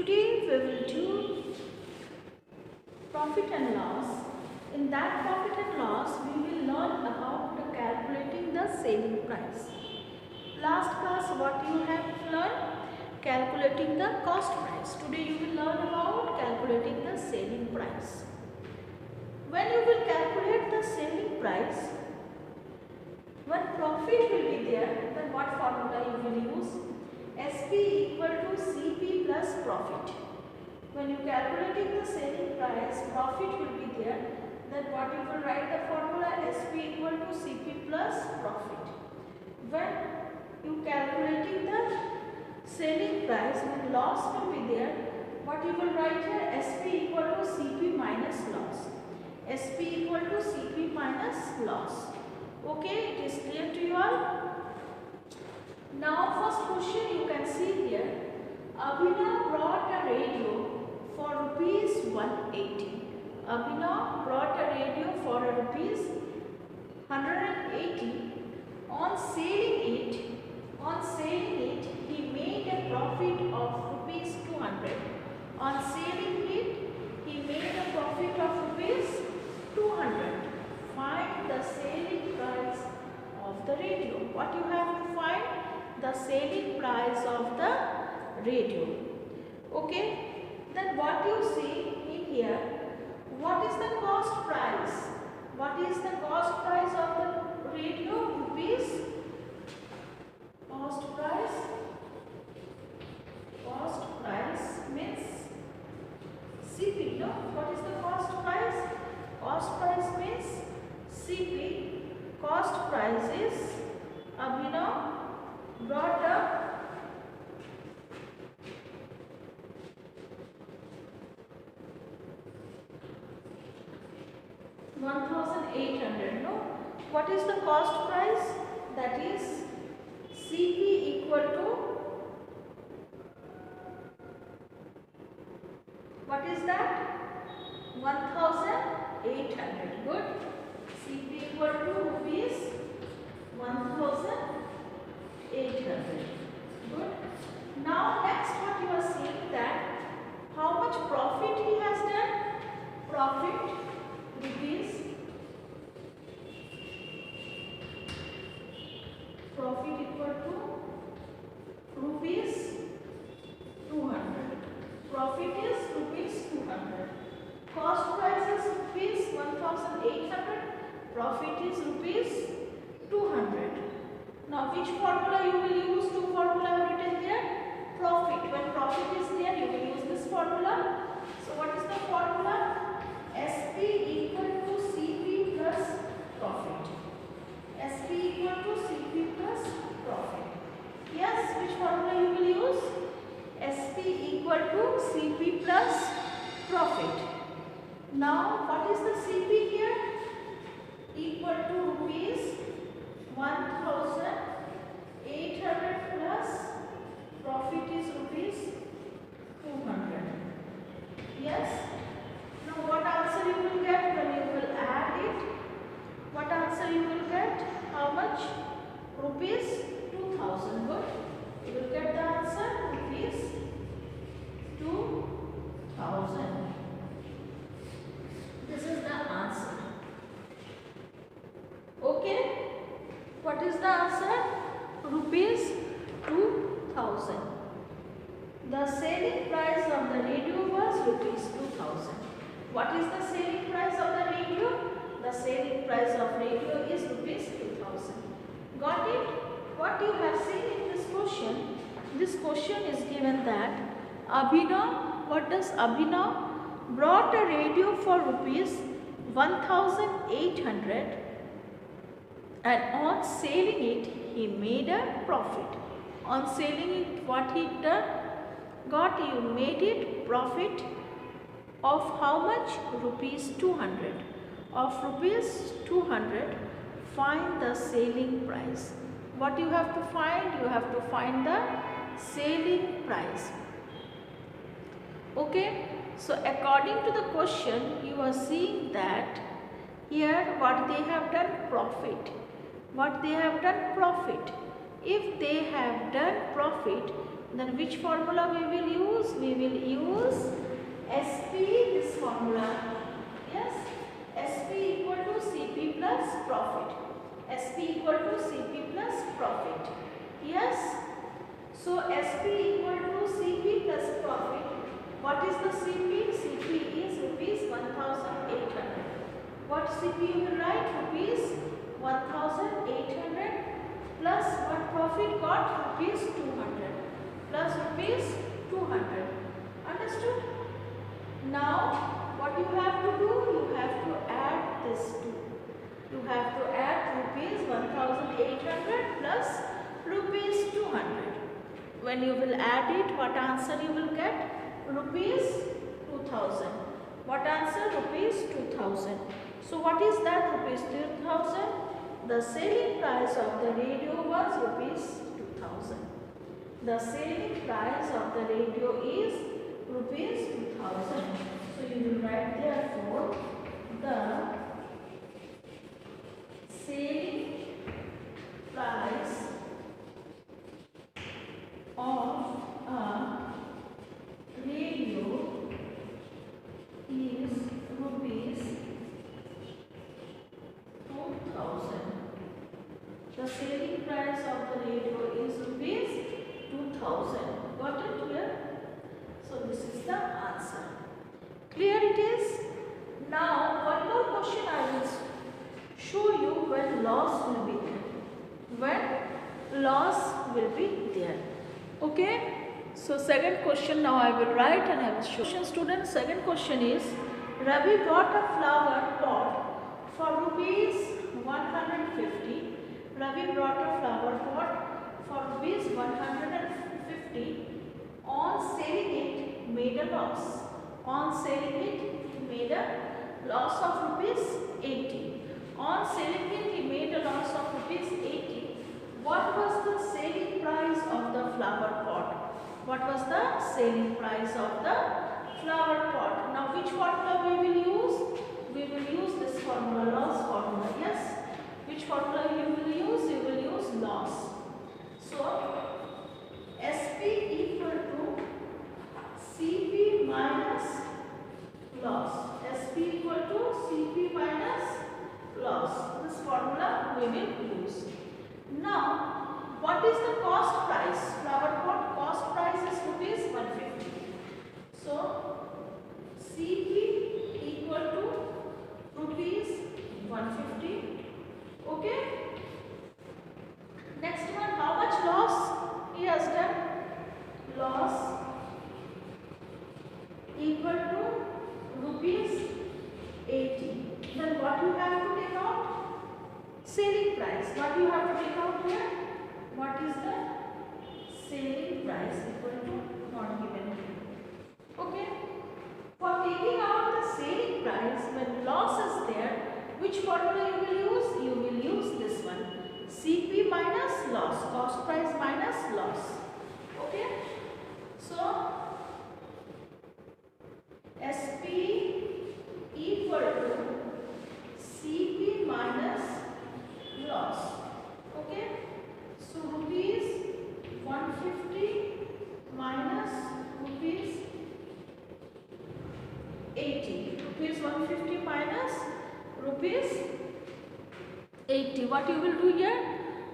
Today we will do profit and loss. In that profit and loss, we will learn about calculating the selling price. Last class what you have learned? Calculating the cost price. Today you will learn about calculating the selling price. When you will calculate the selling price, when profit will be there, then what formula you will use? SP equal to CP plus profit. When you calculating the selling price, profit will be there, then what you will write the formula? SP equal to CP plus profit. When you calculating the selling price, when loss will be there, what you will write here? SP equal to CP minus loss. SP equal to CP minus loss. Okay, it is clear to you all? Now first question you can see here. Abhinav brought a radio for rupees 180. Abhinav brought a radio for rupees 180. On selling it, he made a profit of rupees 200. On selling it, he made a profit of rupees 200. Find the selling price of the radio. What you have to find? The selling price of the radio. Okay. Then what you see in here? What is the cost price? What is the cost price of the radio? Rupees. Cost price. Cost price means CP. No? What is the cost price? Cost price means CP. Cost price is Abhinav brought up 1,800. No? What is the cost price? That is CP equal to, what is that? 1,800. Good. CP equal to rupees 1,800. Good. Now next what you are seeing that how much profit he has done? Profit rupees. Profit equal to rupees 200. Profit is rupees 200. Cost price is rupees 1,800. Profit is rupees 200. Now which formula you will use? Two formula written here. Profit. When profit is there, you will use this formula. So what is the formula? SP equal to CP plus profit. SP equal to CP plus profit. Yes, which formula you will use? SP equal to CP plus profit. Now what is the CP here? Equal to rupees 1,800 plus profit is rupees 200. Yes. Now what answer you will get when you will add it? What answer you will get? How much? Rupees 2,000. Good. You will get the answer rupees 2,000. This is the answer. Okay. What is the answer? Rupees 2,000. The selling price of the radio was rupees 2,000. What is the selling price of the radio? The selling price of radio is rupees 2,000. Got it? What you have seen in this question? This question is given that Abhinav, what does Abhinav? Brought a radio for rupees 1,800 and on selling it he made a profit. On selling it, what he done? Got you made it profit of how much? Rupees 200. Of rupees 200, find the selling price. What you have to find? You have to find the selling price. Okay. So according to the question, you are seeing that here what they have done? Profit. What they have done? Profit. If they have done profit, Then which formula we will use? We will use SP, this formula. Yes, SP equal to CP plus profit. SP equal to CP plus profit. Yes. So SP equal to CP plus profit. What is the CP? CP is rupees 1,800. What CP you will write? Rupees 1,800 plus what profit got? Rupees 200 plus rupees 200. Understood? Now what you have to do? You have to add this two. You have to add rupees 1,800 plus rupees 200. When you will add it, what answer you will get? Rupees 2,000. What answer? Rupees 2,000. So what is that? Rupees 2,000. The selling price of the radio was rupees 2,000. The selling price of the radio is rupees 2,000. So you will write therefore the selling price of a radio is rupees 2,000. The selling price of the radio is rupees 2,000. Got it here? So this is the answer. Clear it is? Now one more question I will show you when loss will be there. When loss will be there. Okay? So second question now I will write and I will show. Students, second question is, Ravi bought a flower pot for rupees 150. Ravi brought a flower pot for rupees 150. On selling it, made a loss. On selling it, he made a loss of rupees 80. On selling it, he made a loss of rupees 80. What was the selling price of the flower pot? What was the selling price of the flower pot? Now which formula we will use? We will use this formula, loss formula. Yes. Which formula you will use? You will use loss. So SP equal to CP minus loss. SP equal to CP minus loss. This formula we will use. Now, what is the cost price? Flower pot cost price is rupees 150. So, CP equal to rupees 150. Okay. Next one, how much loss he has done? Loss equal to rupees 80. Then what you have to take out? Selling price. What you have to take out here? What is the selling price equal to not given here? Okay. For taking out the selling price when loss is there, which formula you will use? You will use this one. CP minus loss. Cost price minus loss. Okay. So SP equal to CP minus loss. Okay. So rupees 150 minus rupees 80. Rupees 150 minus rupees 80. What you will do here?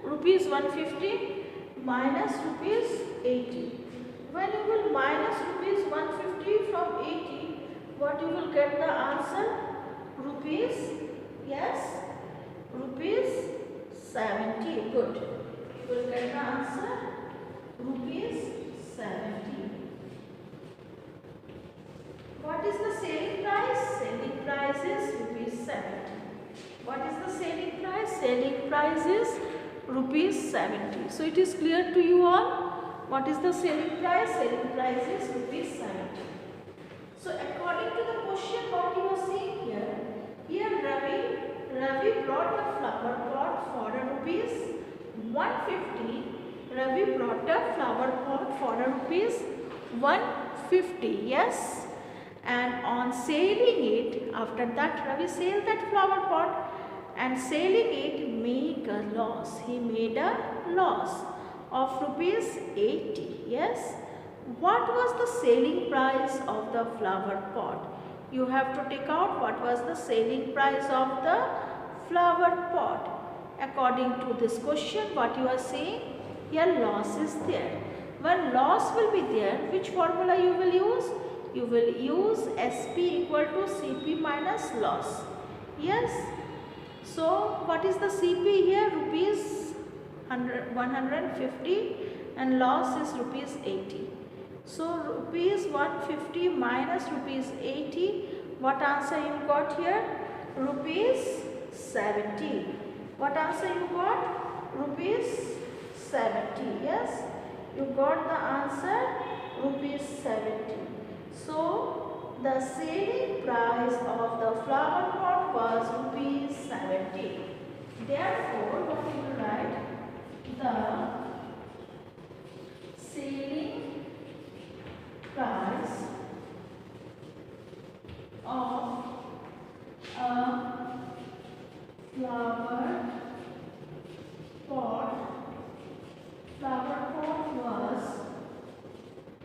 Rupees 150 minus rupees 80. When you will minus rupees 150 from 80, what you will get the answer? Rupees, yes, rupees 70. Good. You will get the answer rupees 70. What is the selling price? Selling price is rupees 70. What is the selling price? Selling price is rupees 70. So it is clear to you all. What is the selling price? Selling price is rupees 70. So according to the question, what you are seeing here, Ravi brought a flower pot for rupees 150. Ravi brought a flower pot for rupees 150. Yes. And on selling it, after that Ravi sold that flower pot and selling it make a loss. He made a loss. of rupees 80. Yes. What was the selling price of the flower pot? You have to take out what was the selling price of the flower pot. According to this question, what you are saying? Here loss is there. When loss will be there, which formula you will use? You will use SP equal to CP minus loss. Yes. So what is the CP here? Rupees 150 and loss is rupees 80. So rupees 150 minus rupees 80. What answer you got here? Rupees 70. What answer you got? Rupees 70. Yes. You got the answer rupees 70. So the selling price of the flower pot was rupees 70. Therefore, what we will write? The selling price of a flower pot was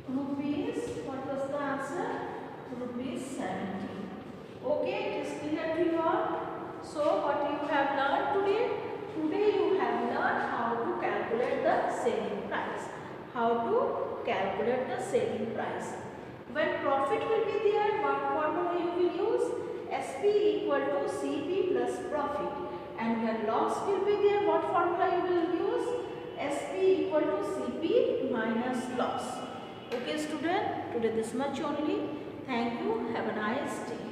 rupees, what was the answer? Rupees 70. Okay, it is clear to you all. So what you have learned today? Today you have learned how to calculate the selling price. How to calculate the selling price. When profit will be there, what formula you will use? SP equal to CP plus profit. And when loss will be there, what formula you will use? SP equal to CP minus loss. Okay student, today this much only. Thank you. Have a nice day.